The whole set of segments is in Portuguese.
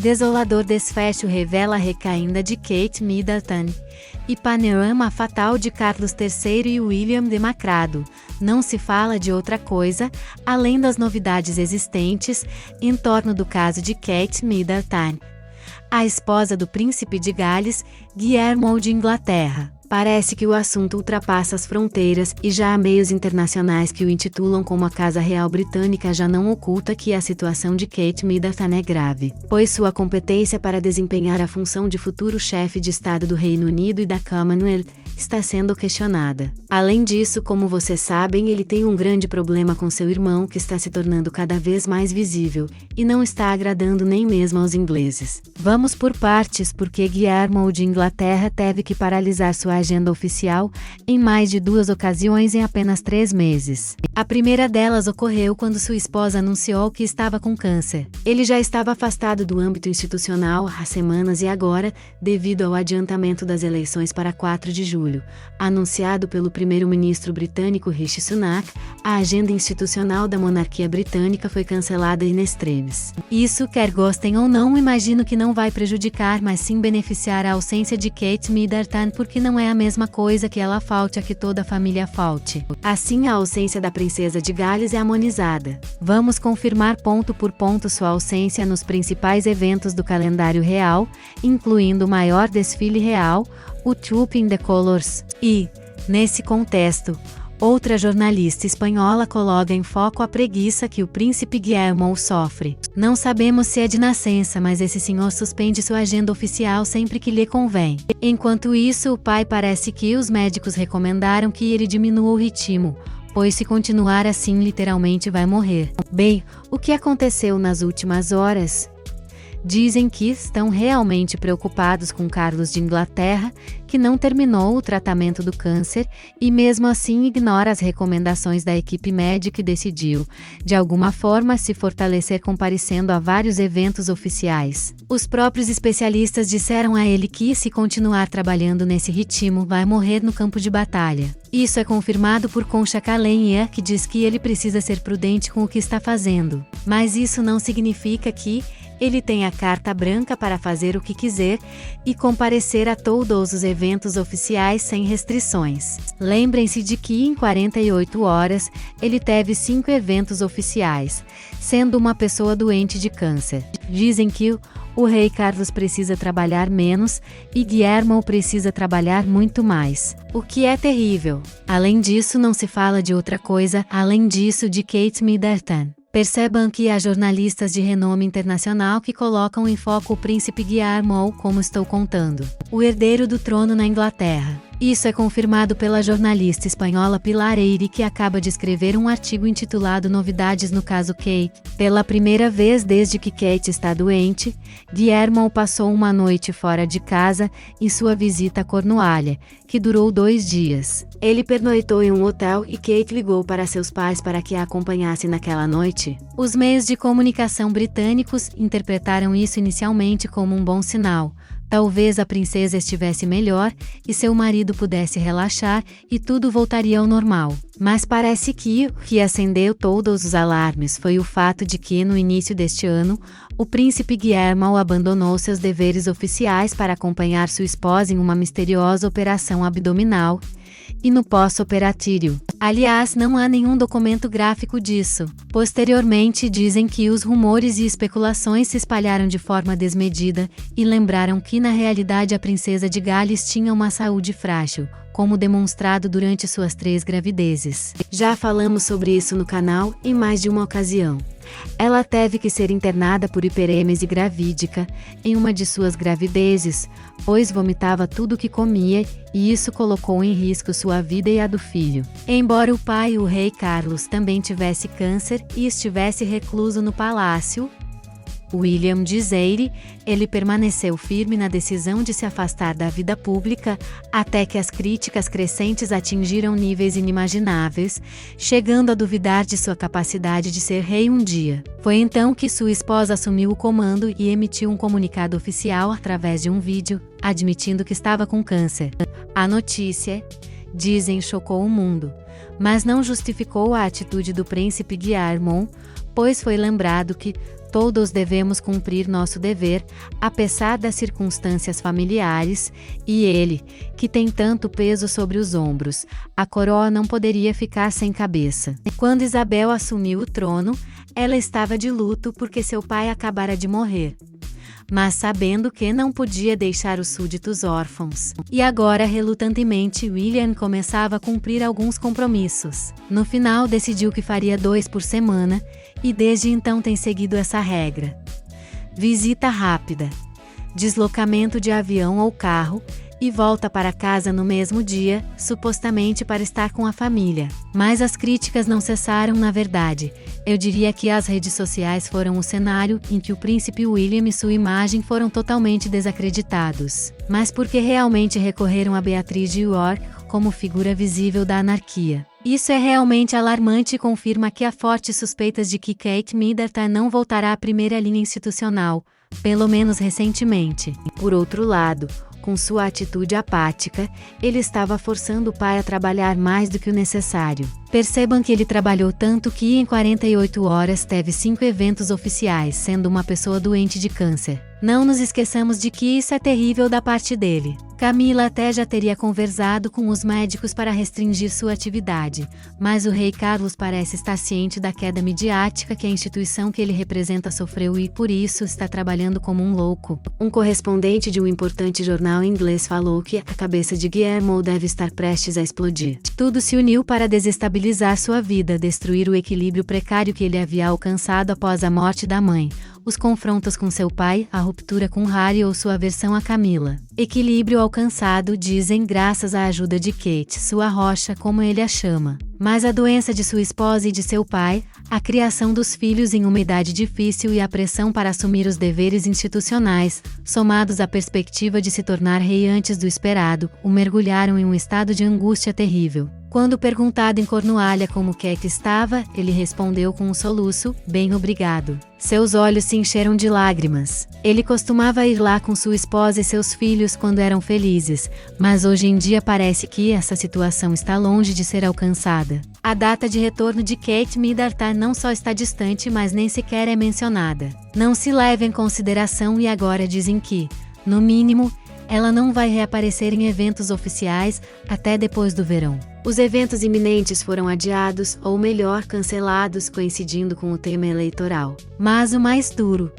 Desolador desfecho revela a recaída de Kate Middleton. E panorama fatal de Carlos III e William demacrado. Não se fala de outra coisa, além das novidades existentes, em torno do caso de Kate Middleton, a esposa do príncipe de Gales, Guillermo de Inglaterra. Parece que o assunto ultrapassa as fronteiras e já há meios internacionais que o intitulam como a Casa Real Britânica já não oculta que a situação de Kate Middleton é grave, pois sua competência para desempenhar a função de futuro chefe de Estado do Reino Unido e da Commonwealth está sendo questionada. Além disso, como vocês sabem, ele tem um grande problema com seu irmão que está se tornando cada vez mais visível, e não está agradando nem mesmo aos ingleses. Vamos por partes, porque Guillermo de Inglaterra teve que paralisar sua agenda oficial em mais de 2 ocasiões em apenas 3 meses. A primeira delas ocorreu quando sua esposa anunciou que estava com câncer. Ele já estava afastado do âmbito institucional há semanas e agora, devido ao adiantamento das eleições para 4 de julho, anunciado pelo primeiro-ministro britânico Rishi Sunak, a agenda institucional da monarquia britânica foi cancelada in extremis. Isso, quer gostem ou não, imagino que não vai prejudicar, mas sim beneficiar a ausência de Kate Middleton, porque não é a mesma coisa que ela falte a que toda a família falte. Assim, a ausência da princesa de Gales é harmonizada. Vamos confirmar ponto por ponto sua ausência nos principais eventos do calendário real, incluindo o maior desfile real, o Trooping the Colours. E, nesse contexto, outra jornalista espanhola coloca em foco a preguiça que o príncipe Guillermo sofre. Não sabemos se é de nascença, mas esse senhor suspende sua agenda oficial sempre que lhe convém. Enquanto isso, o pai parece que os médicos recomendaram que ele diminua o ritmo, pois se continuar assim literalmente vai morrer. Bem, o que aconteceu nas últimas horas? Dizem que estão realmente preocupados com Carlos de Inglaterra, que não terminou o tratamento do câncer e mesmo assim ignora as recomendações da equipe médica e decidiu, de alguma forma, se fortalecer comparecendo a vários eventos oficiais. Os próprios especialistas disseram a ele que, se continuar trabalhando nesse ritmo, vai morrer no campo de batalha. Isso é confirmado por Concha Calenha, que diz que ele precisa ser prudente com o que está fazendo. Mas isso não significa que ele tem a carta branca para fazer o que quiser e comparecer a todos os eventos oficiais sem restrições. Lembrem-se de que em 48 horas, ele teve 5 eventos oficiais, sendo uma pessoa doente de câncer. Dizem que o rei Carlos precisa trabalhar menos e Guillermo precisa trabalhar muito mais, o que é terrível. Além disso, não se fala de outra coisa, além disso, de Kate Middleton. Percebam que há jornalistas de renome internacional que colocam em foco o príncipe Guillermo, como estou contando, o herdeiro do trono na Inglaterra. Isso é confirmado pela jornalista espanhola Pilar Eyre, que acaba de escrever um artigo intitulado Novidades no caso Kate. Pela primeira vez desde que Kate está doente, Guillermo passou uma noite fora de casa em sua visita a Cornualha, que durou 2 dias. Ele pernoitou em um hotel e Kate ligou para seus pais para que a acompanhasse naquela noite. Os meios de comunicação britânicos interpretaram isso inicialmente como um bom sinal. Talvez a princesa estivesse melhor e seu marido pudesse relaxar e tudo voltaria ao normal. Mas parece que o que acendeu todos os alarmes foi o fato de que, no início deste ano, o príncipe Guillermo abandonou seus deveres oficiais para acompanhar sua esposa em uma misteriosa operação abdominal e no pós-operatório. Aliás, não há nenhum documento gráfico disso. Posteriormente, dizem que os rumores e especulações se espalharam de forma desmedida e lembraram que, na realidade, a princesa de Gales tinha uma saúde frágil, como demonstrado durante suas 3 gravidezes. Já falamos sobre isso no canal em mais de uma ocasião. Ela teve que ser internada por hiperêmese gravídica em uma de suas gravidezes, pois vomitava tudo o que comia, e isso colocou em risco sua vida e a do filho. Embora o pai, o rei Carlos, também tivesse câncer e estivesse recluso no palácio, William diz Eyre, ele permaneceu firme na decisão de se afastar da vida pública, até que as críticas crescentes atingiram níveis inimagináveis, chegando a duvidar de sua capacidade de ser rei um dia. Foi então que sua esposa assumiu o comando e emitiu um comunicado oficial através de um vídeo, admitindo que estava com câncer. A notícia, dizem, chocou o mundo, mas não justificou a atitude do príncipe Guillermo, pois foi lembrado que Todos devemos cumprir nosso dever, apesar das circunstâncias familiares, e ele, que tem tanto peso sobre os ombros, a coroa não poderia ficar sem cabeça. Quando Isabel assumiu o trono, ela estava de luto porque seu pai acabara de morrer, mas sabendo que não podia deixar os súditos órfãos. E agora, relutantemente, William começava a cumprir alguns compromissos. No final, decidiu que faria 2 por semana, e desde então tem seguido essa regra. Visita rápida, deslocamento de avião ou carro, e volta para casa no mesmo dia, supostamente para estar com a família. Mas as críticas não cessaram na verdade. Eu diria que as redes sociais foram o cenário em que o príncipe William e sua imagem foram totalmente desacreditados. Mas por que realmente recorreram a Beatriz de York como figura visível da anarquia? Isso é realmente alarmante e confirma que há fortes suspeitas de que Kate Middleton não voltará à primeira linha institucional, pelo menos recentemente. Por outro lado, com sua atitude apática, ele estava forçando o pai a trabalhar mais do que o necessário. Percebam que ele trabalhou tanto que em 48 horas teve 5 eventos oficiais, sendo uma pessoa doente de câncer. Não nos esqueçamos de que isso é terrível da parte dele. Camila até já teria conversado com os médicos para restringir sua atividade, mas o rei Carlos parece estar ciente da queda midiática que a instituição que ele representa sofreu e, por isso, está trabalhando como um louco. Um correspondente de um importante jornal inglês falou que a cabeça de Guillermo deve estar prestes a explodir. Tudo se uniu para desestabilizar sua vida, destruir o equilíbrio precário que ele havia alcançado após a morte da mãe, os confrontos com seu pai, a ruptura com Harry ou sua aversão a Camila. Equilíbrio alcançado, dizem, graças à ajuda de Kate, sua rocha, como ele a chama. Mas a doença de sua esposa e de seu pai, a criação dos filhos em uma idade difícil e a pressão para assumir os deveres institucionais, somados à perspectiva de se tornar rei antes do esperado, o mergulharam em um estado de angústia terrível. Quando perguntado em Cornualha como Kate estava, ele respondeu com um soluço: "Bem, obrigado." Seus olhos se encheram de lágrimas. Ele costumava ir lá com sua esposa e seus filhos quando eram felizes, mas hoje em dia parece que essa situação está longe de ser alcançada. A data de retorno de Kate Middleton não só está distante, mas nem sequer é mencionada. Não se leva em consideração e agora dizem que, no mínimo, ela não vai reaparecer em eventos oficiais até depois do verão. Os eventos iminentes foram adiados, ou melhor, cancelados, coincidindo com o tema eleitoral. Mas o mais duro,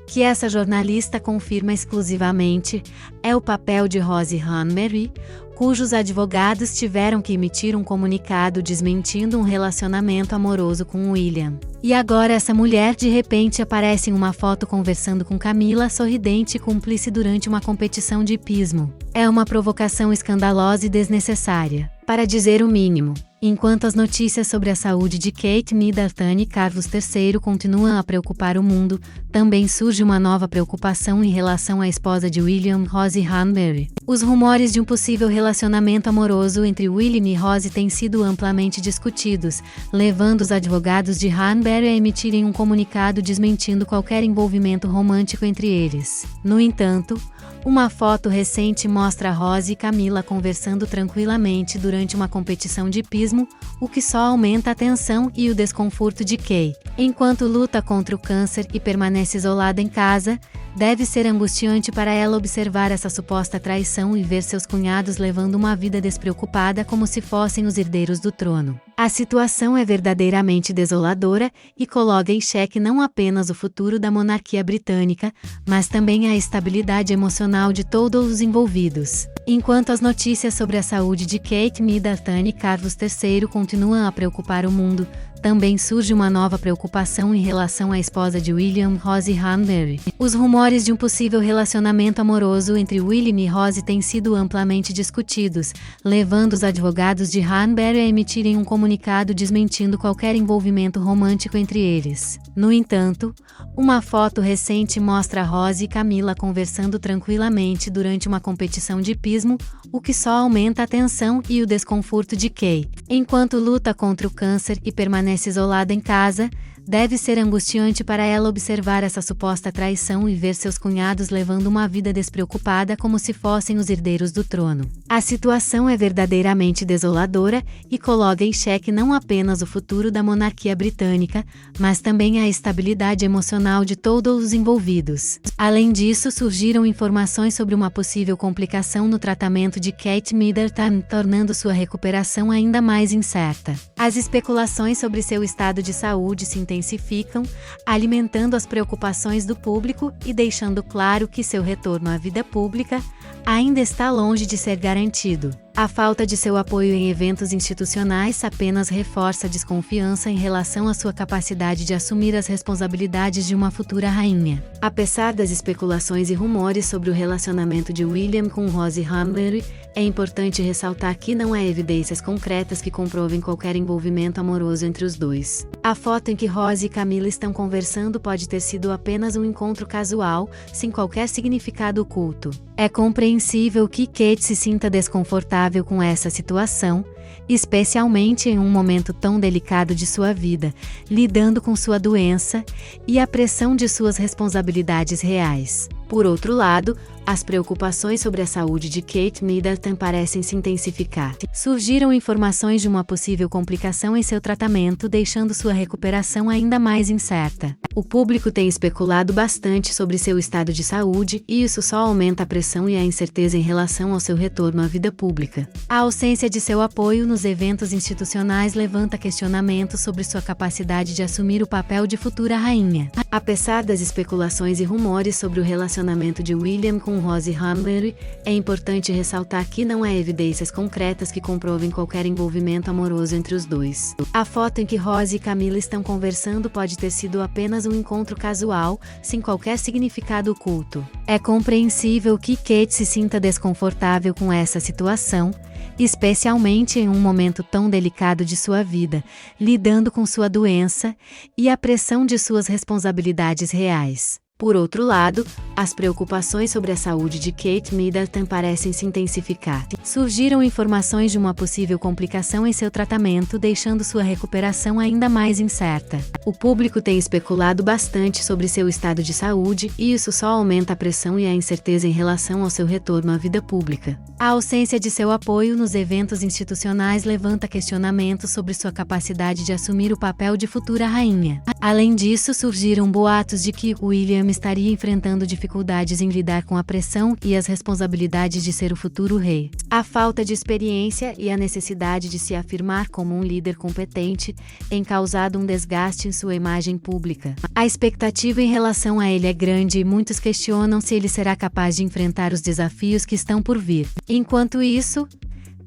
que essa jornalista confirma exclusivamente, é o papel de Rose Hanbury, cujos advogados tiveram que emitir um comunicado desmentindo um relacionamento amoroso com William. E agora essa mulher de repente aparece em uma foto conversando com Camila, sorridente e cúmplice durante uma competição de hipismo. É uma provocação escandalosa e desnecessária, para dizer o mínimo. Enquanto as notícias sobre a saúde de Kate Middleton e Carlos III continuam a preocupar o mundo, também surge uma nova preocupação em relação à esposa de William, Rose Hanbury. Os rumores de um possível relacionamento amoroso entre William e Rose têm sido amplamente discutidos, levando os advogados de Hanbury a emitirem um comunicado desmentindo qualquer envolvimento romântico entre eles. No entanto, uma foto recente mostra Rose e Camila conversando tranquilamente durante uma competição de hipismo, o que só aumenta a tensão e o desconforto de Kay. Enquanto luta contra o câncer e permanece isolada em casa, deve ser angustiante para ela observar essa suposta traição e ver seus cunhados levando uma vida despreocupada como se fossem os herdeiros do trono. A situação é verdadeiramente desoladora e coloca em xeque não apenas o futuro da monarquia britânica, mas também a estabilidade emocional de todos os envolvidos. Enquanto as notícias sobre a saúde de Kate Middleton e Carlos III continuam a preocupar o mundo, também surge uma nova preocupação em relação à esposa de William, Rose Hanbury. Os rumores de um possível relacionamento amoroso entre William e Rose têm sido amplamente discutidos, levando os advogados de Hanbury a emitirem um comunicado desmentindo qualquer envolvimento romântico entre eles. No entanto, uma foto recente mostra Rose e Camila conversando tranquilamente durante uma competição de hipismo, o que só aumenta a tensão e o desconforto de Kay. Enquanto luta contra o câncer e permanece isolada em casa, Deve ser angustiante para ela observar essa suposta traição e ver seus cunhados levando uma vida despreocupada como se fossem os herdeiros do trono. A situação é verdadeiramente desoladora e coloca em xeque não apenas o futuro da monarquia britânica, mas também a estabilidade emocional de todos os envolvidos. Além disso, surgiram informações sobre uma possível complicação no tratamento de Kate Middleton, tornando sua recuperação ainda mais incerta. As especulações sobre seu estado de saúde se intensificam, alimentando as preocupações do público e deixando claro que seu retorno à vida pública ainda está longe de ser garantido. A falta de seu apoio em eventos institucionais apenas reforça a desconfiança em relação à sua capacidade de assumir as responsabilidades de uma futura rainha. Apesar das especulações e rumores sobre o relacionamento de William com Rose Hanbury, é importante ressaltar que não há evidências concretas que comprovem qualquer envolvimento amoroso entre os dois. A foto em que Rose e Camilla estão conversando pode ter sido apenas um encontro casual, sem qualquer significado oculto. É compreensível que Kate se sinta desconfortável com essa situação, especialmente em um momento tão delicado de sua vida, lidando com sua doença e a pressão de suas responsabilidades reais. Por outro lado, as preocupações sobre a saúde de Kate Middleton parecem se intensificar. Surgiram informações de uma possível complicação em seu tratamento, deixando sua recuperação ainda mais incerta. O público tem especulado bastante sobre seu estado de saúde, e isso só aumenta a pressão e a incerteza em relação ao seu retorno à vida pública. A ausência de seu apoio nos eventos institucionais levanta questionamentos sobre sua capacidade de assumir o papel de futura rainha. Apesar das especulações e rumores sobre o relacionamento de William com Rose Hanbury, é importante ressaltar que não há evidências concretas que comprovem qualquer envolvimento amoroso entre os dois. A foto em que Rose e Camilla estão conversando pode ter sido apenas um encontro casual, sem qualquer significado oculto. É compreensível que Kate se sinta desconfortável com essa situação, especialmente em um momento tão delicado de sua vida, lidando com sua doença e a pressão de suas responsabilidades reais. Por outro lado, as preocupações sobre a saúde de Kate Middleton parecem se intensificar. Surgiram informações de uma possível complicação em seu tratamento, deixando sua recuperação ainda mais incerta. O público tem especulado bastante sobre seu estado de saúde, e isso só aumenta a pressão e a incerteza em relação ao seu retorno à vida pública. A ausência de seu apoio nos eventos institucionais levanta questionamentos sobre sua capacidade de assumir o papel de futura rainha. Além disso, surgiram boatos de que William estaria enfrentando dificuldades em lidar com a pressão e as responsabilidades de ser o futuro rei. A falta de experiência e a necessidade de se afirmar como um líder competente têm causado um desgaste em sua imagem pública. A expectativa em relação a ele é grande e muitos questionam se ele será capaz de enfrentar os desafios que estão por vir. Enquanto isso,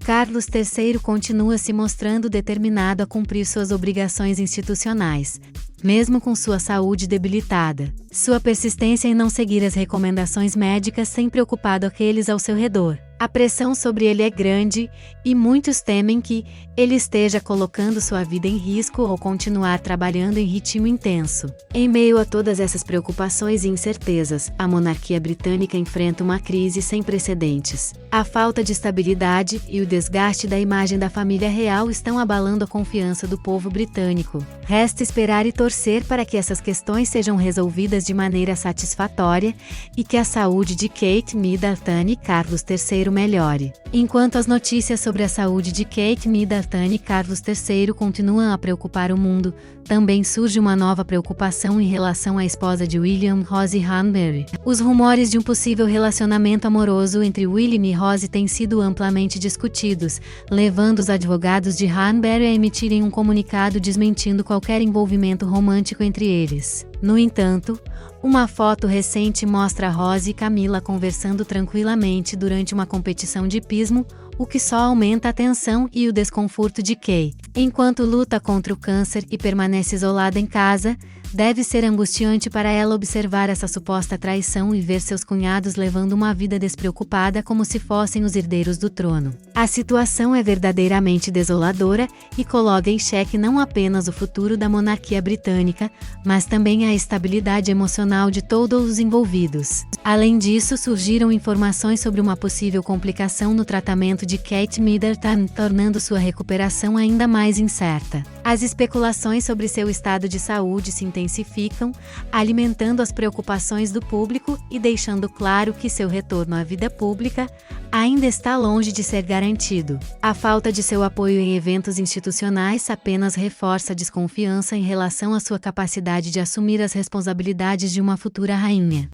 Carlos III continua se mostrando determinado a cumprir suas obrigações institucionais, mesmo com sua saúde debilitada. Sua persistência em não seguir as recomendações médicas tem preocupado aqueles ao seu redor. A pressão sobre ele é grande, e muitos temem que ele esteja colocando sua vida em risco ou continuar trabalhando em ritmo intenso. Em meio a todas essas preocupações e incertezas, a monarquia britânica enfrenta uma crise sem precedentes. A falta de estabilidade e o desgaste da imagem da família real estão abalando a confiança do povo britânico. Resta esperar e torcer para que essas questões sejam resolvidas de maneira satisfatória e que a saúde de Kate Middleton e Carlos III melhore. Enquanto as notícias sobre a saúde de Kate Middleton e Carlos III continuam a preocupar o mundo, também surge uma nova preocupação em relação à esposa de William, Rose Hanbury. Os rumores de um possível relacionamento amoroso entre William e Rose têm sido amplamente discutidos, levando os advogados de Hanbury a emitirem um comunicado desmentindo qualquer envolvimento romântico entre eles. No entanto, uma foto recente mostra Rose e Camilla conversando tranquilamente durante uma competição de hipismo, o que só aumenta a tensão e o desconforto de Kate. Enquanto luta contra o câncer e permanece isolada em casa, deve ser angustiante para ela observar essa suposta traição e ver seus cunhados levando uma vida despreocupada como se fossem os herdeiros do trono. A situação é verdadeiramente desoladora e coloca em xeque não apenas o futuro da monarquia britânica, mas também a estabilidade emocional de todos os envolvidos. Além disso, surgiram informações sobre uma possível complicação no tratamento de Kate Middleton, tornando sua recuperação ainda mais mais incerta. As especulações sobre seu estado de saúde se intensificam, alimentando as preocupações do público e deixando claro que seu retorno à vida pública ainda está longe de ser garantido. A falta de seu apoio em eventos institucionais apenas reforça a desconfiança em relação à sua capacidade de assumir as responsabilidades de uma futura rainha.